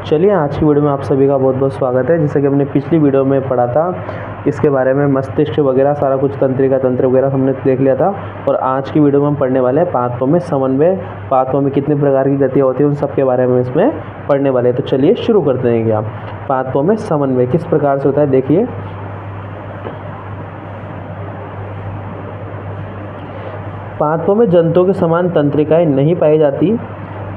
चलिए आज की वीडियो में आप सभी का बहुत बहुत स्वागत है। जैसे कि हमने पिछली वीडियो में पढ़ा था इसके बारे में, मस्तिष्क वगैरह सारा कुछ, तंत्रिका तंत्र वगैरह हमने देख लिया था। और आज की वीडियो में हम पढ़ने वाले हैं पादपों में समन्वय, पादपों में कितने प्रकार की गतियाँ होती हैं उन सब के बारे में इसमें पढ़ने वाले हैं। तो चलिए शुरू करते हैं। क्या पादपों में समन्वय किस प्रकार से होता है, देखिए। पादपों में जंतुओं के समान तंत्रिकाएं नहीं पाई जाती,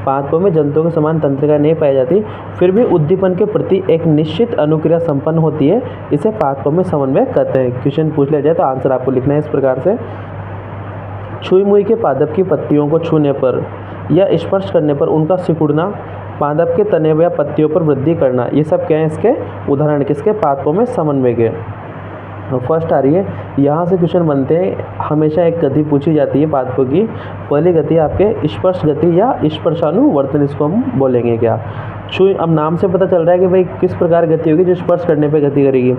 पादपों में जंतुओं के समान तंत्रिकाएं नहीं पाई जाती, फिर भी उद्दीपन के प्रति एक निश्चित अनुक्रिया संपन्न होती है, इसे पादपों में समन्वय कहते हैं। क्वेश्चन पूछ लिया जाए तो आंसर आपको लिखना है इस प्रकार से। छुई मुई के पादप की पत्तियों को छूने पर या स्पर्श करने पर उनका सिकुड़ना, पादप के तने या पत्तियों पर वृद्धि करना, ये सब क्या है इसके उदाहरण किसके, पादपों में समन्वय के। फर्स्ट आ रही है, यहाँ से क्वेश्चन बनते हैं। हमेशा एक गति पूछी जाती है पादपों की। पहली गति आपके स्पर्श गति या स्पर्शानुवर्तन, इसको हम बोलेंगे क्या। छुई, अब नाम से पता चल रहा है कि भाई किस प्रकार गति होगी, जो स्पर्श करने पे गति करेगी।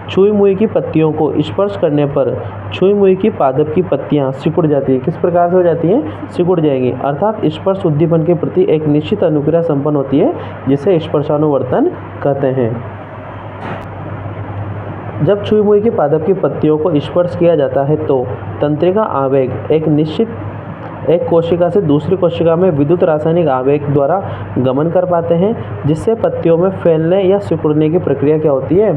छुई मुई की पत्तियों को स्पर्श करने पर छुई मुई की पादप की पत्तियाँ सिकुड़ जाती है। किस प्रकार से हो जाती हैं, सिकुड़ जाएंगी। अर्थात स्पर्श उद्दीपन के प्रति एक निश्चित अनुक्रिया संपन्न होती है, जिसे स्पर्शानुवर्तन कहते हैं। जब छुई मुई की पादप की पत्तियों को स्पर्श किया जाता है तो तंत्रिका आवेग एक कोशिका से दूसरी कोशिका में विद्युत रासायनिक आवेग द्वारा गमन कर पाते हैं, जिससे पत्तियों में फैलने या सिकुड़ने की प्रक्रिया क्या होती है,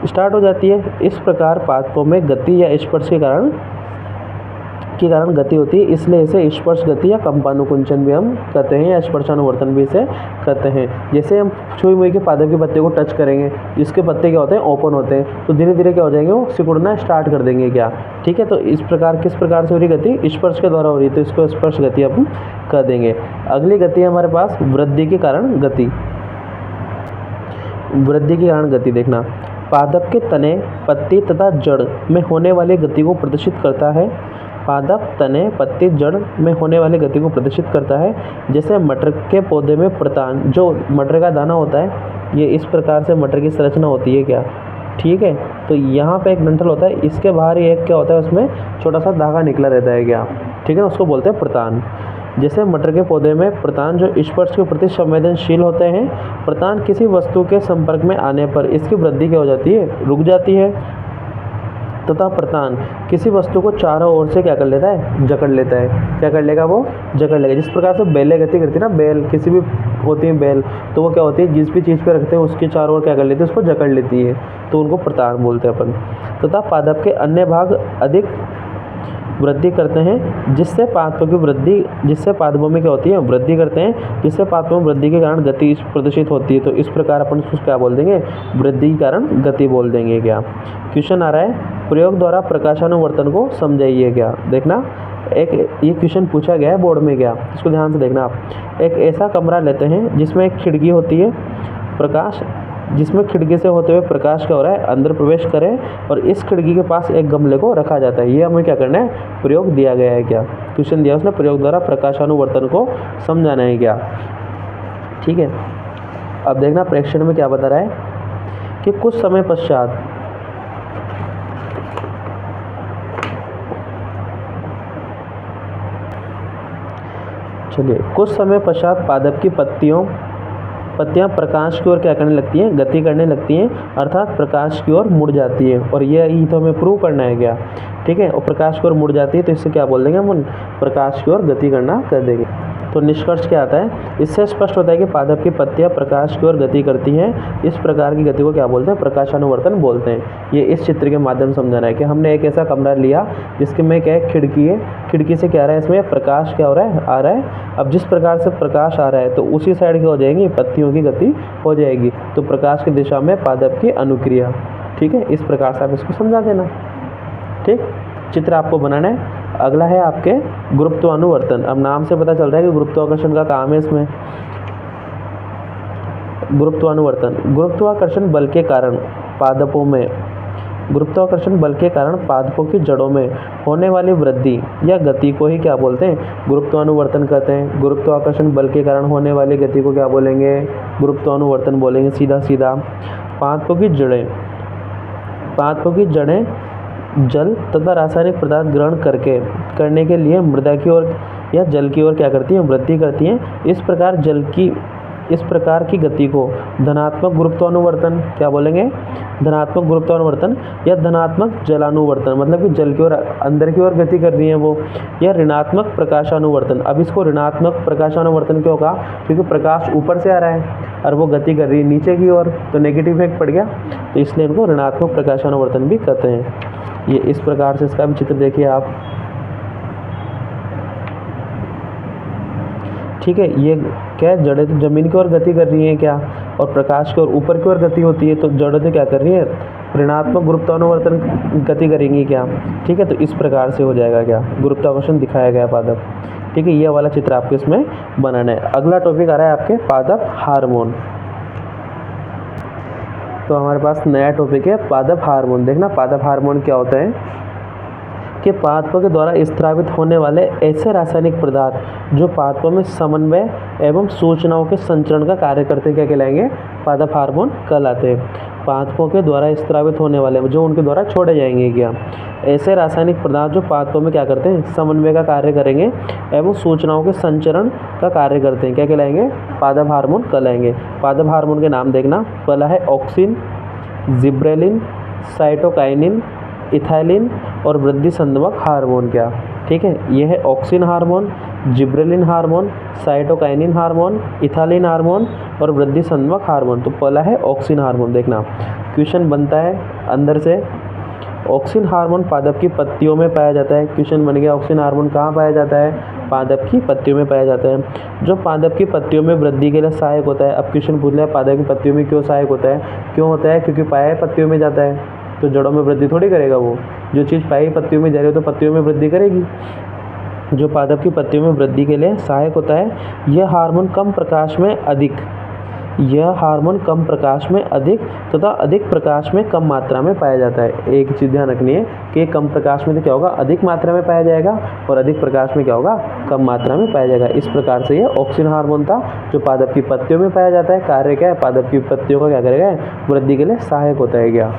स्टार्ट हो जाती है। इस प्रकार पादपों में गति या स्पर्श के कारण गति होती है, इसलिए इसे स्पर्श गति या कंपानुकुंचन भी हम कहते हैं, या स्पर्शानुवर्तन भी इसे कहते हैं। जैसे हम छुई मुई के पादप के पत्ते को टच करेंगे, इसके पत्ते क्या होते हैं, ओपन होते हैं, तो धीरे धीरे क्या हो जाएंगे, वो सिकुड़ना स्टार्ट कर देंगे क्या। ठीक है, तो इस प्रकार किस प्रकार से हो रही गति, स्पर्श के द्वारा हो रही है, तो इसको स्पर्श गति हम कह देंगे। अगली गति है हमारे पास वृद्धि के कारण गति। वृद्धि के कारण गति देखना, पादप के तने, पत्ती तथा जड़ में होने वाली गति को प्रदर्शित करता है। पादप, तने, पत्ती, जड़ में होने वाली गति को प्रदर्शित करता है। जैसे मटर के पौधे में प्रतान, जो मटर का दाना होता है, ये इस प्रकार से मटर की संरचना होती है क्या। ठीक है, तो यहाँ पे एक डंठल होता है, इसके बाहर एक क्या होता है, उसमें छोटा सा धागा निकला रहता है क्या। ठीक है, उसको बोलते हैं प्रतान। जैसे मटर के पौधे में प्रतान जो स्पर्श के प्रति संवेदनशील होते हैं, प्रतान किसी वस्तु के संपर्क में आने पर इसकी वृद्धि क्या हो जाती है, रुक जाती है, तथा प्रतान किसी वस्तु को चारों ओर से क्या कर लेता है, जकड़ लेता है। क्या कर लेगा, वो जकड़ लेगा। जिस प्रकार से बेलें गति करती है ना, बेल किसी भी होती है बेल, तो वो क्या होती है, जिस भी चीज़ पे रखते हैं उसके चारों ओर क्या कर लेती है, उसको जकड़ लेती है, तो उनको प्रतान बोलते हैं अपन। तथा पादप के अन्य भाग अधिक वृद्धि करते हैं, जिससे पादपों में क्या होती है, वृद्धि करते हैं, जिससे पादपों में वृद्धि के कारण गति प्रदर्शित होती है। तो इस प्रकार अपन उसको क्या बोल देंगे, वृद्धि के कारण गति बोल देंगे क्या। क्वेश्चन आ रहा है, प्रयोग द्वारा प्रकाशानुवर्तन को समझाइए क्या। देखना, एक ये क्वेश्चन पूछा गया है बोर्ड में क्या, इसको ध्यान से देखना आप। एक ऐसा कमरा लेते हैं जिसमें एक खिड़की होती है, जिसमें खिड़की से होते हुए प्रकाश क्या हो रहा है, अंदर प्रवेश करें, और इस खिड़की के पास एक गमले को रखा जाता है। ये हमें क्या करना है, प्रयोग दिया गया है क्या, क्वेश्चन दिया उसने, प्रयोग द्वारा प्रकाशानुवर्तन को समझाना है क्या। ठीक है, अब देखना प्रेक्षण में क्या बता रहा है कि कुछ समय पश्चात पादप की पत्तियां प्रकाश की ओर क्या करने लगती हैं, गति करने लगती हैं, अर्थात प्रकाश की ओर मुड़ जाती है। और ये तो हमें प्रूव करना है क्या। ठीक है, और प्रकाश की ओर मुड़ जाती है, तो इससे क्या बोल देंगे हम, प्रकाश की ओर गति करना कर देंगे। तो निष्कर्ष क्या आता है, इससे स्पष्ट होता है कि पादप की पत्तियां प्रकाश की ओर गति करती हैं। इस प्रकार की गति को क्या बोलते हैं, प्रकाशानुवर्तन बोलते हैं। ये इस चित्र के माध्यम से समझाना है कि हमने एक ऐसा कमरा लिया जिसके में क्या है, खिड़की है, खिड़की से क्या आ रहा है, इसमें प्रकाश क्या हो रहा है, आ रहा है। अब जिस प्रकार से प्रकाश आ रहा है, तो उसी साइड क्या हो जाएगी, पत्तियों की गति हो जाएगी। तो प्रकाश की दिशा में पादप की अनुक्रिया। ठीक है, इस प्रकार से आप इसको समझा देना। ठीक, चित्र आपको बनाना है। अगला है आपके गुरुत्वानुवर्तन। अब नाम से पता चल रहा है कि गुरुत्वाकर्षण का काम है इसमें। गुरुत्वाकर्षण बल के कारण पादपों की जड़ों में होने वाली वृद्धि या गति को ही क्या बोलते हैं, गुरुत्वानुवर्तन कहते हैं। गुरुत्वाकर्षण बल के कारण होने वाली गति को क्या बोलेंगे, गुरुत्वानुवर्तन बोलेंगे सीधा सीधा। पादपों की जड़ें जल तथा रासायनिक पदार्थ ग्रहण करने के लिए मृदा की ओर या जल की ओर क्या करती हैं, वृद्धि करती हैं। इस प्रकार इस प्रकार की गति को धनात्मक गुरुत्वानुवर्तन, क्या बोलेंगे, धनात्मक गुरुत्वानुवर्तन या धनात्मक जलानुवर्तन, मतलब कि जल की ओर अंदर की ओर गति कर रही है वो, या ऋणात्मक प्रकाशानुवर्तन। अब इसको ऋणात्मक प्रकाशानुवर्तन क्यों कहा, क्योंकि प्रकाश ऊपर से आ रहा है और वो गति कर रही है नीचे की ओर, तो नेगेटिव इफेक्ट पड़ गया, तो इसलिए इनको ऋणात्मक प्रकाशानुवर्तन भी कहते हैं। ये इस प्रकार से इसका भी चित्र देखिए आप, ठीक है। ये क्या है, जड़ें तो जमीन की ओर गति कर रही हैं क्या, और प्रकाश की ओर ऊपर की ओर गति होती है, तो जड़ें तो क्या कर रही है, ऋणात्मक गुरुत्वानुवर्तन गति करेंगी क्या, ठीक है। तो इस प्रकार से हो जाएगा क्या, गुरुत्वाकर्षण दिखाया गया पादप, ठीक है। ये वाला चित्र आपको इसमें बनाना है। अगला टॉपिक आ रहा है आपके पादप हार्मोन। तो हमारे पास नया टॉपिक है पादप हार्मोन। देखना पादप हार्मोन क्या होता है कि पादपों के द्वारा स्त्रावित होने वाले ऐसे रासायनिक पदार्थ जो पादपों में समन्वय एवं सूचनाओं के संचरण का कार्य करते हैं, क्या कहलाएंगे, पादप हार्मोन कहलाते हैं। पादपों के द्वारा स्त्रावित होने वाले, जो उनके द्वारा छोड़े जाएंगे क्या, ऐसे रासायनिक पदार्थ जो पादपों में क्या करते हैं, समन्वय का कार्य करेंगे एवं सूचनाओं के संचरण का कार्य करते हैं, क्या कहलाएंगे, पादप हार्मोन कहलाएंगे। पादप हार्मोन के नाम देखना, पहला है ऑक्सिन, जिब्रेलिन, साइटोकाइनिन, इथाइलिन और वृद्धि संदमक हार्मोन, क्या, ठीक है। यह है auxin hormone, gibberellin hormone, cytokinin hormone, ethylene hormone और वृद्धि संदमक हार्मोन। तो पहला है ऑक्सिन हार्मोन। देखना क्वेश्चन बनता है अंदर से, ऑक्सिन हार्मोन पादप की पत्तियों में पाया जाता है। क्वेश्चन बन गया, ऑक्सिन हार्मोन कहाँ पाया जाता है, पादप की पत्तियों में पाया जाता है, जो पादप की पत्तियों में वृद्धि के लिए सहायक होता है। अब क्वेश्चन पूछ लिया पादप की पत्तियों में क्यों सहायक होता है, क्यों होता है, क्योंकि पाया पत्तियों में जाता है, तो जड़ों में वृद्धि थोड़ी करेगा वो, जो चीज़ पाई पत्तियों में जा रही है तो पत्तियों में वृद्धि करेगी। जो पादप की पत्तियों में वृद्धि के लिए सहायक होता है, यह हार्मोन कम प्रकाश में अधिक, यह हार्मोन कम प्रकाश में अधिक तथा अधिक प्रकाश में कम मात्रा में पाया जाता है। एक चीज़ ध्यान रखनी है कि कम प्रकाश में तो क्या होगा, अधिक मात्रा में पाया जाएगा, और अधिक प्रकाश में क्या होगा, कम मात्रा में पाया जाएगा। इस प्रकार से यह ऑक्सिन हार्मोन था जो पादप की पत्तियों में पाया जाता है। कार्य क्या है, पादप की पत्तियों का क्या करेगा, वृद्धि के लिए सहायक होता है क्या।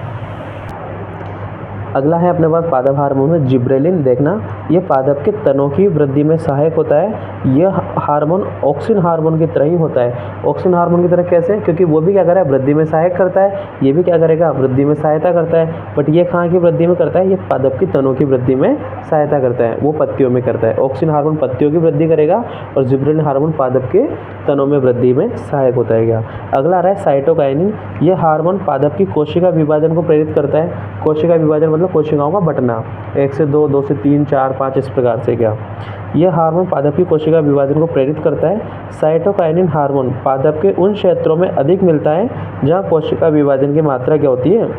अगला है अपने पास पादप हार्मोन में जिब्रेलिन। देखना यह पादप के तनों की वृद्धि में सहायक होता है। यह हार्मोन ऑक्सिन हार्मोन की तरह ही होता है। ऑक्सिन हार्मोन की तरह कैसे, क्योंकि वो भी क्या कर रहा है, वृद्धि में सहायक करता है, ये भी क्या करेगा, वृद्धि में सहायता करता है। बट ये कहाँ की वृद्धि में करता है, ये पादप की तनों की वृद्धि में सहायता करता है, वो पत्तियों में करता है। ऑक्सिन हार्मोन पत्तियों की वृद्धि करेगा और जिब्रेलिन हार्मोन पादप के तनों में वृद्धि में सहायक होता है क्या। अगला आ रहा है साइटोकाइनिन। यह हार्मोन पादप की कोशिका विभाजन को प्रेरित करता है। कोशिका विभाजन मतलब कोशिकाओं का बंटना, 1 से 2, 2 से 3, 4, 5 इस प्रकार से क्या। यह हार्मोन पादप की कोशिका विभाजन को प्रेरित करता है। साइटोकाइनिन हार्मोन पादप के उन क्षेत्रों में अधिक मिलता है जहाँ कोशिका विभाजन की मात्रा क्या होती है,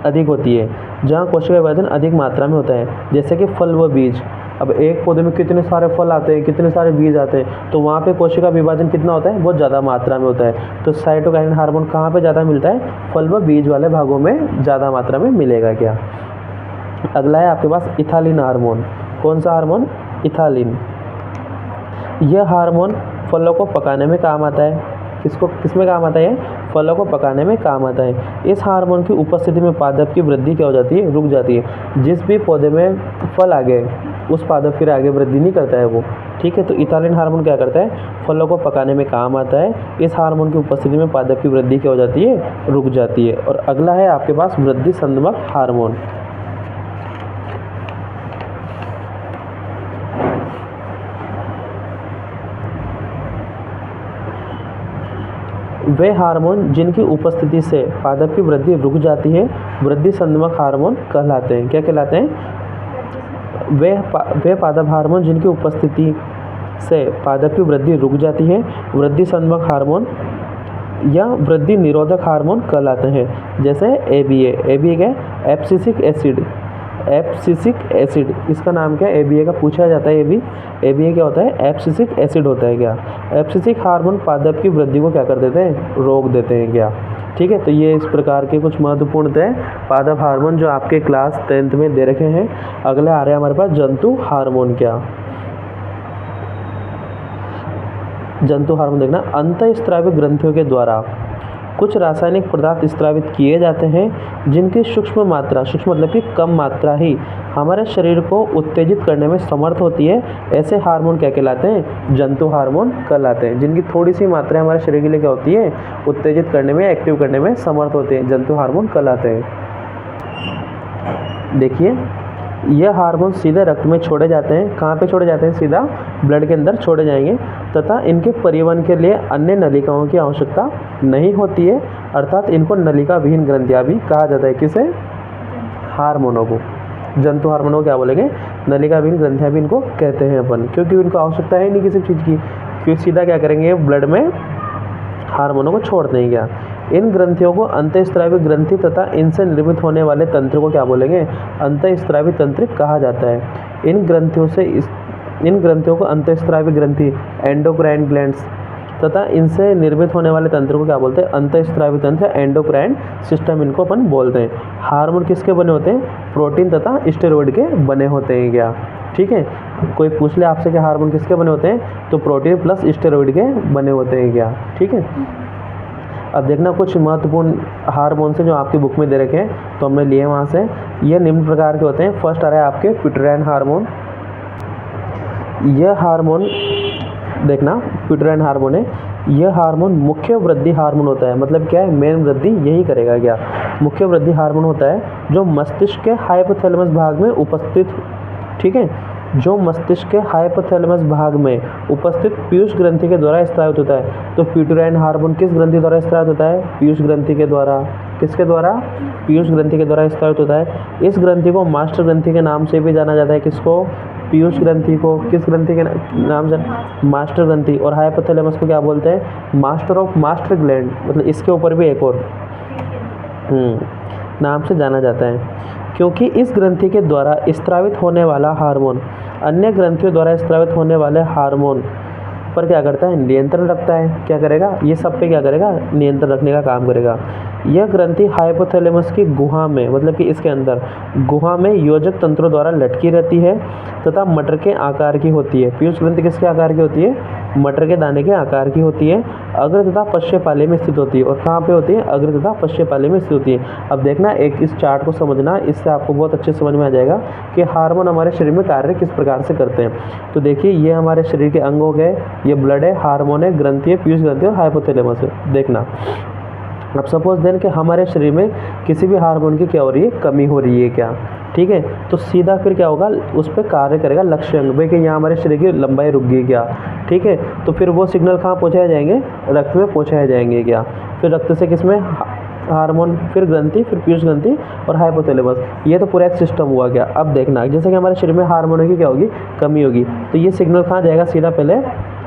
अधिक होती है, जहाँ कोशिका विभाजन अधिक मात्रा में होता है, जैसे कि फल व बीज। अब एक पौधे में कितने सारे फल आते हैं, कितने सारे बीज आते हैं, तो वहाँ पे कोशिका विभाजन कितना होता है, बहुत ज़्यादा मात्रा में होता है। तो साइटोकाइनिन हार्मोन कहाँ पे ज़्यादा मिलता है, फल व बीज वाले भागों में ज़्यादा मात्रा में मिलेगा क्या। अगला है आपके पास इथाइलिन हार्मोन। कौन सा हार्मोन, इथाइलिन। यह हार्मोन फलों को पकाने में काम आता है। किसमें काम आता है, फलों को पकाने में काम आता है। इस हार्मोन की उपस्थिति में पादप की वृद्धि क्या हो जाती है, रुक जाती है। जिस भी पौधे में फल आ गए उस पादप फिर आगे वृद्धि नहीं करता है वो, ठीक है। तो इथाइलिन हार्मोन क्या करता है, फलों को पकाने में काम आता है। इस हार्मोन की उपस्थिति में पादप की वृद्धि क्या हो जाती है, रुक जाती है। और अगला है आपके पास वृद्धि संदमक हार्मोन। वे हार्मोन जिनकी उपस्थिति से पादप की वृद्धि रुक जाती है वृद्धि संदमक हार्मोन कहलाते हैं। क्या कहलाते हैं, वे पादप हार्मोन जिनकी उपस्थिति से पादप की वृद्धि रुक जाती है वृद्धि संदमक हार्मोन या वृद्धि निरोधक हार्मोन कहलाते हैं। जैसे ABA क्या है, एब्सिसिक एसिड, इसका नाम क्या है, ABA का पूछा जाता है। ABA क्या होता है, एब्सिसिक एसिड होता है क्या। एब्सिसिक हार्मोन पादप की वृद्धि को क्या कर देते हैं, रोक देते हैं क्या, ठीक है। तो ये इस प्रकार के कुछ महत्वपूर्ण थे पादप हार्मोन जो आपके क्लास 10th में दे रखे हैं। अगले आ रहे हैं हमारे पास जंतु हार्मोन। क्या जंतु हार्मोन, देखना अंतःस्रावी ग्रंथियों के द्वारा कुछ रासायनिक पदार्थ स्रावित किए जाते हैं जिनकी सूक्ष्म मतलब कि कम मात्रा ही हमारे शरीर को उत्तेजित करने में समर्थ होती है। ऐसे हार्मोन क्या कहलाते हैं? जंतु हार्मोन कहलाते हैं। जिनकी थोड़ी सी मात्रा हमारे शरीर के लिए क्या होती है? उत्तेजित करने में, एक्टिव करने में समर्थ होते हैं, जंतु हार्मोन कहलाते हैं। देखिए, यह हार्मोन सीधे रक्त में छोड़े जाते हैं। कहाँ पे छोड़े जाते हैं? सीधा ब्लड के अंदर छोड़े जाएंगे तथा इनके परिवहन के लिए अन्य नलिकाओं की आवश्यकता नहीं होती है, अर्थात इनको नलिका विहीन ग्रंथियाँ भी कहा जाता है। किसे? हार्मोनों को, जंतु हार्मोनों को क्या बोलेंगे? नलिका विहीन ग्रंथियाँ भी इनको कहते हैं अपन, क्योंकि इनको आवश्यकता है नहीं किसी चीज़ की, क्योंकि सीधा क्या करेंगे? ब्लड में हार्मोनों को छोड़ देंगे। क्या? इन ग्रंथियों को अंतःस्रावी ग्रंथि तथा इनसे निर्मित होने वाले तंत्र को क्या बोलेंगे? अंतःस्रावी तंत्र कहा जाता है। इन ग्रंथियों को अंतःस्रावी ग्रंथि, एंडोक्राइन ग्लैंड्स तथा इनसे निर्मित होने वाले तंत्र को क्या बोलते हैं? अंतःस्रावी तंत्र, एंडोक्राइन सिस्टम इनको अपन बोलते हैं। हार्मोन किसके बने होते हैं? प्रोटीन तथा स्टेरॉइड के बने होते हैं। क्या? ठीक है, कोई पूछ ले आपसे कि हार्मोन किसके बने होते हैं, तो प्रोटीन प्लस स्टेरॉइड के बने होते हैं। क्या? ठीक है। अब देखना कुछ महत्वपूर्ण हार्मोन्स हैं जो आपकी बुक में दे रखे हैं, तो हमने लिए वहाँ से। ये निम्न प्रकार के होते हैं। फर्स्ट आ रहा है आपके पिट्यूटाइन हार्मोन। यह हार्मोन देखना, पिट्यूटाइन हार्मोन है। यह हार्मोन मुख्य वृद्धि हार्मोन होता है। मतलब क्या है? मेन वृद्धि यही करेगा। क्या? मुख्य वृद्धि हार्मोन होता है जो मस्तिष्क के हाइपोथैलेमस भाग में उपस्थित, ठीक है, जो मस्तिष्क के हाइपोथैलेमस भाग में उपस्थित पीयूष ग्रंथि के द्वारा स्रावित होता है। तो पिट्यूटाइन हार्मोन किस ग्रंथि द्वारा स्रावित होता है? पीयूष ग्रंथि के द्वारा। किसके द्वारा? पीयूष ग्रंथि के द्वारा स्रावित होता है। इस ग्रंथि को मास्टर ग्रंथि के नाम से भी जाना जाता है। किसको? पीयूष ग्रंथि को किस ग्रंथि के नाम से? मास्टर ग्रंथि। और हाइपोथैलेमस को क्या बोलते हैं? Master of master gland. मतलब इसके ऊपर भी एक और नाम से जाना जाता है, क्योंकि इस ग्रंथि के द्वारा स्रावित होने वाला हार्मोन अन्य ग्रंथियों द्वारा स्रावित होने वाले हार्मोन पर क्या करता है? नियंत्रण रखता है। क्या करेगा? ये सब पे क्या करेगा? नियंत्रण रखने का काम करेगा। यह ग्रंथि हाइपोथैलेमस की गुहा में, मतलब कि इसके अंदर गुहा में योजक तंत्रों द्वारा लटकी रहती है तथा मटर के आकार की होती है। पीयूष ग्रंथि किसके आकार की होती है? मटर के दाने के आकार की होती है। अग्र तथा पश्च पाली में स्थित होती है। और कहाँ पे होती है? अग्र तथा पश्च पाली में स्थित होती है। अब देखना, एक इस चार्ट को समझना, इससे आपको बहुत अच्छे समझ में आ जाएगा कि हार्मोन हमारे शरीर में कार्य किस प्रकार से करते हैं। तो देखिए, ये हमारे शरीर के अंग हो गए, ये ब्लड है, हार्मोन है, ग्रंथि है, पीयूष ग्रंथि और हाइपोथैलेमस है। देखना, अब सपोज देन कि हमारे शरीर में किसी भी हार्मोन की क्या हो रही है? कमी हो रही है। क्या? ठीक है, तो सीधा फिर क्या होगा? उस पर कार्य करेगा लक्ष्य अंग। भाई कि यहाँ हमारे शरीर की लंबाई रुक गई। क्या? ठीक है, तो फिर वो सिग्नल कहाँ पहुँचाए जाएंगे? रक्त में पहुँचाए जाएंगे। क्या? फिर रक्त से किस में? हार्मोन, फिर ग्रंथि, फिर पीयूष ग्रंथि और हाइपोथैलेमस। ये तो पूरा एक सिस्टम हुआ। क्या? अब देखना, जैसे कि हमारे शरीर में हार्मोनों की क्या होगी? कमी होगी, तो ये सिग्नल कहाँ जाएगा? सीधा पहले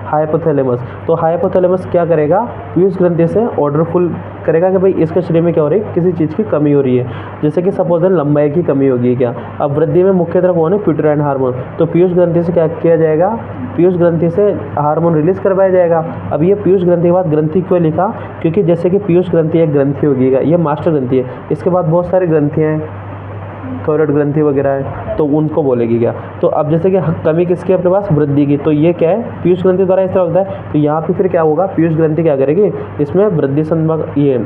हाइपोथैलेमस। तो हाइपोथैलेमस क्या करेगा? पीयूष ग्रंथि से ऑर्डर फुल करेगा कि भाई इसके शरीर में क्या हो रही है? किसी चीज़ की कमी हो रही है। जैसे कि सपोज लंबाई की कमी होगी। क्या? अब वृद्धि में मुख्य तरफ कौन है? पिट्यूटाइन हार्मोन। तो पीयूष ग्रंथि से क्या किया जाएगा? पीयूष ग्रंथि से हार्मोन रिलीज करवाया जाएगा। अब ये पीयूष ग्रंथि के बाद ग्रंथि क्यों लिखा? क्योंकि जैसे कि पीयूष ग्रंथि एक ग्रंथि होगी, ये मास्टर ग्रंथि है, इसके बाद बहुत सारी ग्रंथियाँ हैं, थायराइड ग्रंथि वगैरह है, तो उनको बोलेगी। क्या? तो अब जैसे कि कमी किसकी अपने पास? वृद्धि की, तो ये क्या है? पीयूष ग्रंथि द्वारा इस तरह होता है। तो यहाँ पे फिर क्या होगा? पीयूष ग्रंथि क्या करेगी? इसमें वृद्धि संबंध, ये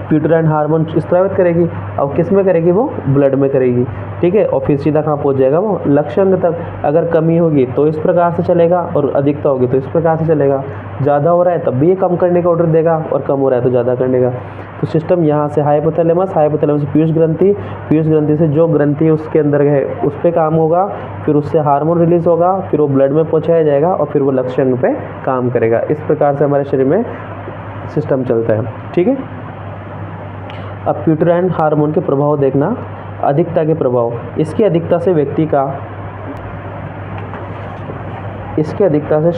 पिट्यूटाइन हार्मोन स्रावित करेगी। अब किस में करेगी? वो ब्लड में करेगी। ठीक है, और फिर सीधा कहाँ पहुँच जाएगा? वो लक्ष्य अंग तक। अगर कमी होगी तो इस प्रकार से चलेगा, और अधिकता होगी तो इस प्रकार से चलेगा। ज़्यादा हो रहा है तब भी ये कम करने का ऑर्डर देगा, और कम हो रहा है तो ज़्यादा करने का। तो सिस्टम यहाँ से हाइपोथैलेमस, हाइपोथैलेमस से पीयूष ग्रंथि, पीयूष ग्रंथि से जो ग्रंथि उसके अंदर है उस पर काम होगा, फिर उससे हार्मोन रिलीज होगा, फिर वो ब्लड में पहुँचाया जाएगा, और फिर वो लक्ष्य अंग पे काम करेगा। इस प्रकार से हमारे शरीर में सिस्टम चलता है। ठीक है, अब पिट्यूटाइन हार्मोन के प्रभाव देखना। अधिकता के प्रभाव, इसकी अधिकता से व्यक्ति का, इसकी अधिकता से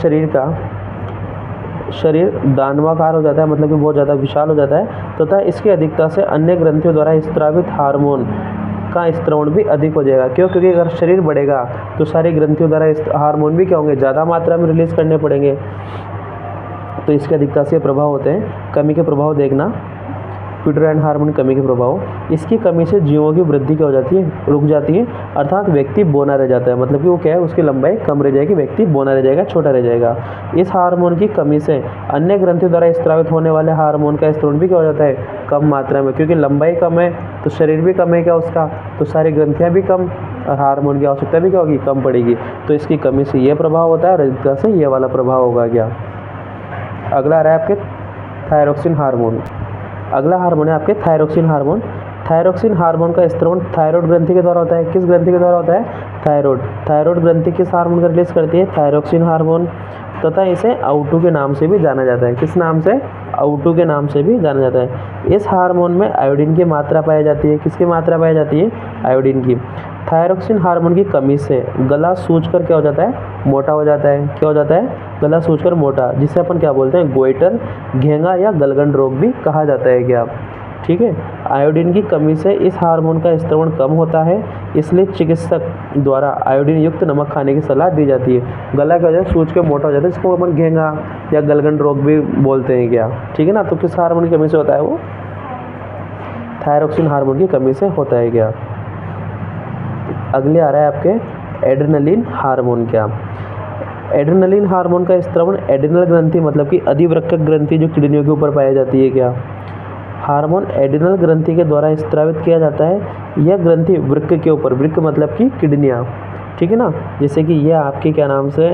शरीर दानवाकार हो जाता है, मतलब कि बहुत ज़्यादा विशाल हो जाता है, तथा इसकी अधिकता से अन्य ग्रंथियों द्वारा स्रावित हार्मोन का स्त्रवण भी अधिक हो जाएगा। क्यों? क्योंकि अगर शरीर बढ़ेगा तो सारी ग्रंथियों द्वारा हार्मोन भी क्या होंगे? ज़्यादा मात्रा में रिलीज करने पड़ेंगे। तो इसकी अधिकता से प्रभाव होते हैं। कमी के प्रभाव देखना, स्क्विटोराइन हार्मोन की कमी के प्रभाव, इसकी कमी से जीवों की वृद्धि क्या हो जाती है, रुक जाती है, अर्थात व्यक्ति बौना रह जाता है। मतलब कि वो क्या है, उसकी लंबाई कम रह जाएगी, व्यक्ति बौना रह जाएगा, छोटा रह जाएगा। इस हार्मोन की कमी से अन्य ग्रंथियों द्वारा स्रावित होने वाले हार्मोन का स्रावन भी क्या हो जाता है, कम मात्रा में, क्योंकि लंबाई कम है तो शरीर भी कम है क्या उसका, तो सारी ग्रंथियाँ भी कम और हार्मोन की आवश्यकता भी क्या होगी, कम पड़ेगी। तो इसकी कमी से ये प्रभाव होता है और अधिकता से ये वाला प्रभाव होगा क्या। अगला आ रहा है आपके थायरोक्सिन हार्मोन। अगला हार्मोन है आपके थायरोक्सिन हार्मोन। थायरोक्सिन हार्मोन का स्रावन थायराइड ग्रंथि के द्वारा होता है। किस ग्रंथि के द्वारा होता है, थायराइड। थायराइड ग्रंथि किस हार्मोन का रिलीज करती है, थायरोक्सिन हार्मोन, तथा इसे आउटू के नाम से भी जाना जाता है। किस नाम से, आउटू के नाम से भी जाना जाता है। इस हार्मोन में आयोडीन की मात्रा पाई जाती है। किसकी मात्रा पाई जाती है, आयोडीन की। थायरोक्सिन हार्मोन की कमी से गला सूजकर क्या हो जाता है, मोटा हो जाता है। क्या हो जाता है, गला सूजकर मोटा, जिसे अपन क्या बोलते हैं, गोइटर, घेंगा या गलगंड रोग भी कहा जाता है क्या। ठीक है। आयोडीन की कमी से इस हार्मोन का स्रावन कम होता है, इसलिए चिकित्सक द्वारा आयोडीन युक्त नमक खाने की सलाह दी जाती है। गला क्या हो जाता है, सूज के मोटा हो जाता है, इसको अपन घेंगा या गलगंड रोग भी बोलते हैं क्या। ठीक है ना। तो किस हार्मोन की कमी से होता है, वो थायरोक्सिन हार्मोन की कमी से होता है क्या। अगले आ रहा है आपके एड्रेनलिन हार्मोन। क्या एड्रेनलिन हार्मोन का स्रावन एड्रिनल ग्रंथि, मतलब कि अधिवृक्क ग्रंथि जो किडनियों के ऊपर पाई जाती है क्या, हार्मोन एड्रिनल ग्रंथि के द्वारा स्रावित किया जाता है। यह ग्रंथि वृक्क के ऊपर, वृक्क मतलब कि किडनियाँ, ठीक है ना, जैसे कि यह आपकी क्या नाम से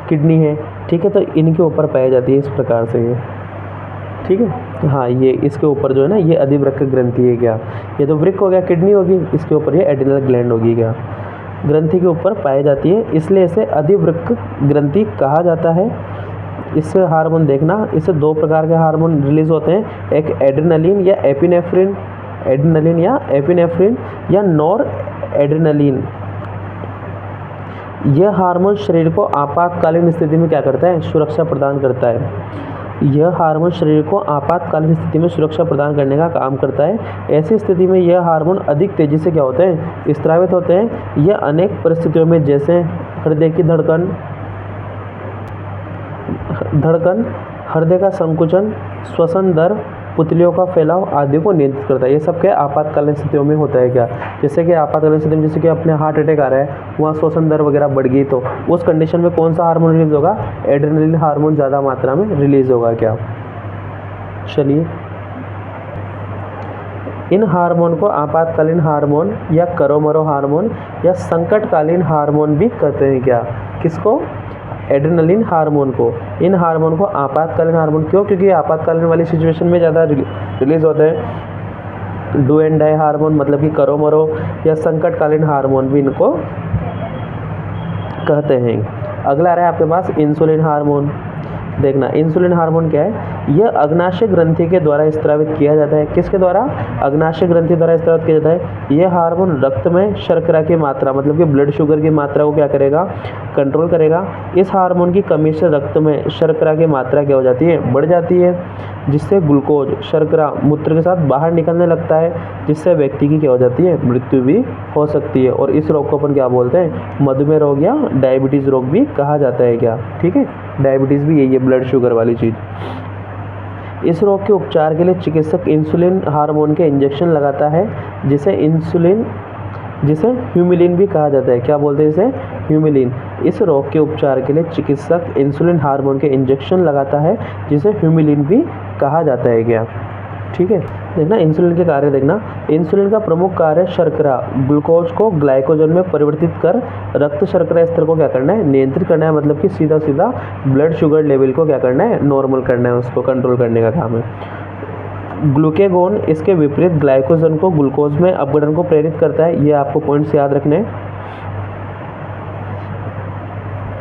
किडनी है, ठीक है, तो इनके ऊपर पाई जाती है इस प्रकार से ये, ठीक है। हाँ, ये इसके ऊपर जो है ना, ये अधिवृक्क ग्रंथि है क्या, ये तो वृक्क हो गया, किडनी होगी, इसके ऊपर ये एड्रिनल ग्लैंड होगी क्या, ग्रंथि के ऊपर पाई जाती है, इसलिए इसे अधिवृक्क ग्रंथि कहा जाता है। इससे हार्मोन देखना, इससे दो प्रकार के हार्मोन रिलीज होते हैं, एक एड्रेनलिन या एपिनेफ्रिन, एड्रेनलिन या एपिनेफ्रिन या नॉर एड्रेनलिन। यह हार्मोन शरीर को आपातकालीन स्थिति में क्या करता है, सुरक्षा प्रदान करता है। यह हार्मोन शरीर को आपातकालीन स्थिति में सुरक्षा प्रदान करने का काम करता है। ऐसी स्थिति में यह हार्मोन अधिक तेजी से क्या होते हैं, स्रावित होते हैं। यह अनेक परिस्थितियों में, जैसे हृदय की धड़कन, हृदय का संकुचन, श्वसन दर, पुतलियों का फैलाव आदि को नियंत्रित करता है। ये सब क्या आपातकालीन स्थितियों में होता है क्या, जैसे कि आपातकालीन स्थिति में, जैसे कि अपने हार्ट अटैक आ रहा है, वहाँ श्वसन दर वगैरह बढ़ गई, तो उस कंडीशन में कौन सा हार्मोन रिलीज होगा, एड्रेनलिन हार्मोन ज़्यादा मात्रा में रिलीज होगा क्या। चलिए, इन हार्मोन को आपातकालीन हार्मोन या करोमरो हार्मोन या संकटकालीन हार्मोन भी कहते हैं क्या। किसको, एड्रेनलिन हार्मोन को। इन हार्मोन को आपातकालीन हार्मोन क्यों, क्योंकि आपातकालीन वाली सिचुएशन में ज़्यादा रिलीज होते हैं। डू एंड डाई हार्मोन मतलब कि करोमरो या संकटकालीन हार्मोन भी इनको कहते हैं। अगला आ रहा है आपके पास इंसुलिन हार्मोन। देखना, इंसुलिन हार्मोन क्या है, यह अग्नाशय ग्रंथि के द्वारा स्रावित किया जाता है। किसके द्वारा, अग्नाशय ग्रंथि द्वारा स्रावित किया जाता है। यह हार्मोन रक्त में शर्करा की मात्रा, मतलब कि ब्लड शुगर की मात्रा को क्या करेगा, कंट्रोल करेगा। इस हार्मोन की कमी से रक्त में शर्करा की मात्रा क्या हो जाती है, बढ़ जाती है, जिससे ग्लूकोज, शर्करा मूत्र के साथ बाहर निकलने लगता है, जिससे व्यक्ति की क्या हो जाती है, मृत्यु भी हो सकती है। और इस रोग को अपन क्या बोलते हैं, मधुमेह रोग या डायबिटीज़ रोग भी कहा जाता है क्या। ठीक है, डायबिटीज़ भी यही है, ब्लड शुगर वाली चीज़। इस रोग के उपचार के लिए चिकित्सक इंसुलिन हार्मोन के इंजेक्शन लगाता है, जिसे ह्यूमिलिन भी कहा जाता है। क्या बोलते हैं इसे, ह्यूमिलिन। इस रोग के उपचार के लिए चिकित्सक इंसुलिन हार्मोन के इंजेक्शन लगाता है, जिसे ह्यूमिलिन भी कहा जाता है क्या। ठीक है, देखना इंसुलिन के कार्य देखना। इंसुलिन का प्रमुख कार्य शर्करा, ग्लूकोज को ग्लाइकोजन में परिवर्तित कर रक्त शर्करा स्तर को क्या करना है, नियंत्रित करना है। मतलब कि सीधा सीधा ब्लड शुगर लेवल को क्या करना है, नॉर्मल करना है, उसको कंट्रोल करने का काम है। ग्लूकेगोन इसके विपरीत ग्लाइकोजन को ग्लूकोज में अपघटन को प्रेरित करता है। ये आपको पॉइंट्स याद रखने हैं।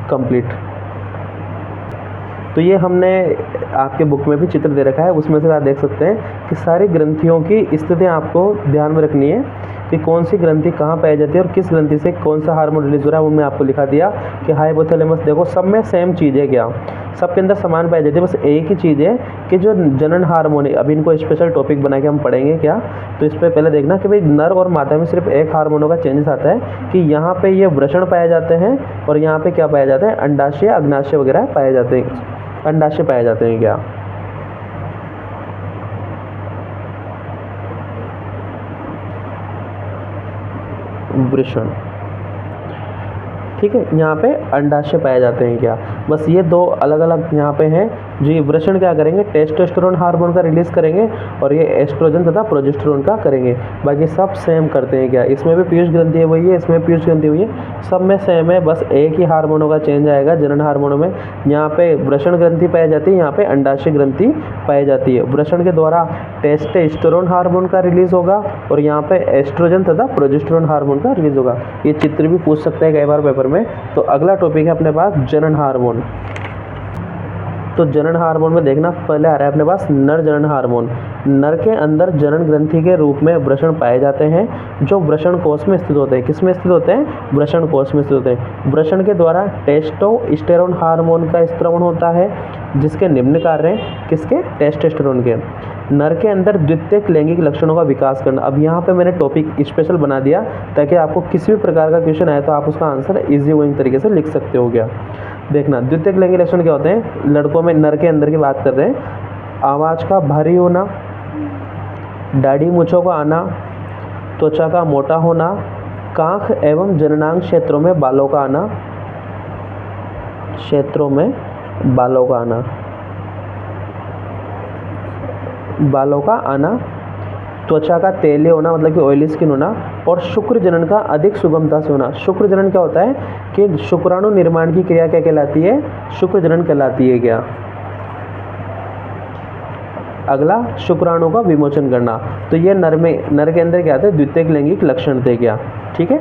कंप्लीट। तो ये हमने आपके बुक में भी चित्र दे रखा है, उसमें से आप देख सकते हैं कि सारी ग्रंथियों की स्थितियाँ आपको ध्यान में रखनी है कि कौन सी ग्रंथि कहाँ पाई जाती है और किस ग्रंथि से कौन सा हार्मोन रिलीज हो रहा है। वो मैं आपको लिखा दिया कि हाइपोथैलेमस, देखो सब में सेम चीज़ है क्या, सबके अंदर समान पाई जाती है, बस एक ही चीज़ है कि जो जनन हार्मोन है, अभी इनको स्पेशल टॉपिक बना के हम पढ़ेंगे क्या। तो इस पर पहले देखना कि भाई नर और मादा में सिर्फ एक हार्मोनों का चेंजेस आता है कि यहाँ पे ये वृषण पाए जाते हैं और यहाँ पे क्या पाया जाता है, अंडाशय, अग्नाशय वगैरह पाए जाते हैं, अंडाशय पाए जाते हैं क्या। वृषण। ठीक है, यहाँ पे अंडाशय पाए जाते हैं क्या, बस ये दो अलग अलग यहाँ पे हैं। जो ये वृषण क्या करेंगे, टेस्टोस्टेरोन हार्मोन का रिलीज करेंगे और ये एस्ट्रोजन तथा प्रोजेस्टेरोन का करेंगे। बाकी सब सेम करते हैं क्या, इसमें भी पीयूष ग्रंथि है वही है, इसमें पीयूष ग्रंथि हुई है, सब में सेम है, बस एक ही हार्मोनों का चेंज आएगा जनन हार्मोनों में। यहाँ पे वृषण ग्रंथि पाई जाती है, यहाँ पे अंडाशय ग्रंथि पाई जाती है। वृषण के द्वारा टेस्टोस्टेरोन हार्मोन का रिलीज होगा और यहाँ पे एस्ट्रोजन तथा प्रोजेस्टेरोन हार्मोन का रिलीज होगा। ये चित्र भी पूछ सकते हैं कई बार पेपर में। तो अगला टॉपिक है अपने पास जनन हार्मोन। तो जनन हार्मोन में देखना पहले आ रहा है अपने पास नर जनन हार्मोन। नर के अंदर जनन ग्रंथि के रूप में वृषण पाए जाते हैं जो वृषण कोष में स्थित होते हैं। किस में स्थित होते हैं, वृषण कोष में स्थित होते हैं। वृषण के द्वारा टेस्टोस्टेरोन हार्मोन का स्त्रवण होता है जिसके निम्न कार्य हैं, किसके, टेस्टोस्टेरोन के। नर के अंदर द्वितीयक लैंगिक लक्षणों का विकास करना। अब यहाँ पे मैंने टॉपिक स्पेशल बना दिया ताकि आपको किसी भी प्रकार का क्वेश्चन आए तो आप उसका आंसर इजी गोइंग तरीके से लिख सकते हो। क्या देखना, द्वितीयक लैंगिक लक्षण क्या होते हैं, लड़कों में नर के अंदर की बात कर रहे हैं। आवाज़ का भारी होना, दाढ़ी मूंछों का आना, त्वचा का मोटा होना, कांख एवं जननांग क्षेत्रों में बालों का आना, क्षेत्रों में बालों का आना, बालों का आना, त्वचा का तेले होना मतलब कि ऑयली स्किन होना, और शुक्र जनन का अधिक सुगमता से होना। शुक्र जनन क्या होता है कि शुक्राणु निर्माण की क्रिया क्या कहलाती है, शुक्र जनन कहलाती है। क्या अगला, शुक्राणु का विमोचन करना। तो ये नर के अंदर क्या थे, द्वितीयक लैंगिक लक्षण थे। क्या ठीक है।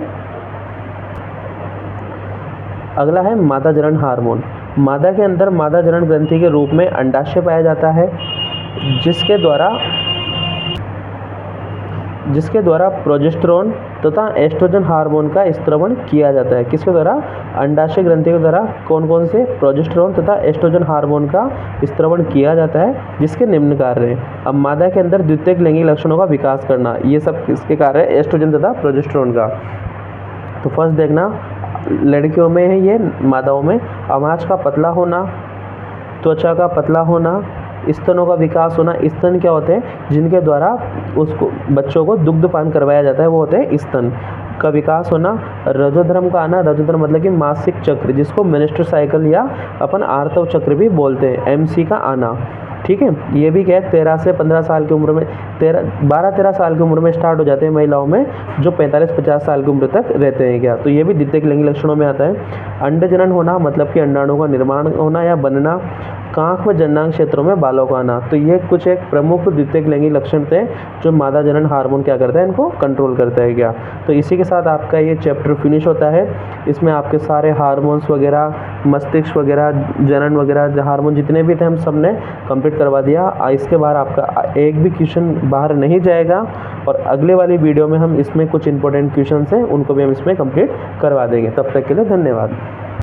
अगला है मादा जनन हार्मोन। मादा के अंदर मादा जनन ग्रंथि के रूप में अंडाशय पाया जाता है जिसके द्वारा प्रोजेस्टेरोन तथा एस्ट्रोजन हार्मोन का स्त्रवण किया जाता है। किसके द्वारा, अंडाशय ग्रंथि के द्वारा कौन कौन से, प्रोजेस्टेरोन तथा एस्ट्रोजन हार्मोन का स्त्रवण किया जाता है जिसके निम्न कार्य हैं। अब मादा के अंदर द्वितीयक लैंगिक लक्षणों का विकास करना, ये सब किसके कार्य है, एस्ट्रोजन तथा प्रोजेस्टेरोन का। तो फर्स्ट देखना, लड़कियों में है ये, मादाओं में आवाज़ का पतला होना, त्वचा का पतला होना, स्तनों का विकास होना। स्तन क्या होते हैं, जिनके द्वारा उसको बच्चों को दुग्धपान करवाया जाता है, वो होते हैं स्तन का विकास होना। रजोधर्म का आना, रजोधर्म मतलब कि मासिक चक्र, जिसको मेंस्ट्रुअल साइकिल या अपन आर्तव चक्र भी बोलते हैं, एमसी का आना। ठीक है, ये भी क्या है, 13 से 15 साल की उम्र में, 12-13 साल की उम्र में स्टार्ट हो जाते हैं महिलाओं में, जो 45-50 साल की उम्र तक रहते हैं। क्या, तो ये भी द्वितीयक लैंगिक लक्षणों में आता है। अंडजनन होना मतलब कि अंडाणु का निर्माण होना या बनना। कांख व जननांग क्षेत्रों में बालों का आना। तो ये कुछ एक प्रमुख द्वितीयक लैंगिक लक्षण थे जो मादा जनन हार्मोन क्या करता है, इनको कंट्रोल करता है। क्या, तो इसी के साथ आपका ये चैप्टर फिनिश होता है। इसमें आपके सारे हार्मोन्स वगैरह, मस्तिष्क वगैरह, जनन वगैरह, हार्मोन जितने भी थे हम सब ने कंप्लीट करवा दिया। इसके बाद आपका एक भी क्वेश्चन बाहर नहीं जाएगा और अगले वाली वीडियो में हम इसमें कुछ इंपॉर्टेंट क्वेश्चन हैं उनको भी हम इसमें कंप्लीट करवा देंगे। तब तक के लिए धन्यवाद।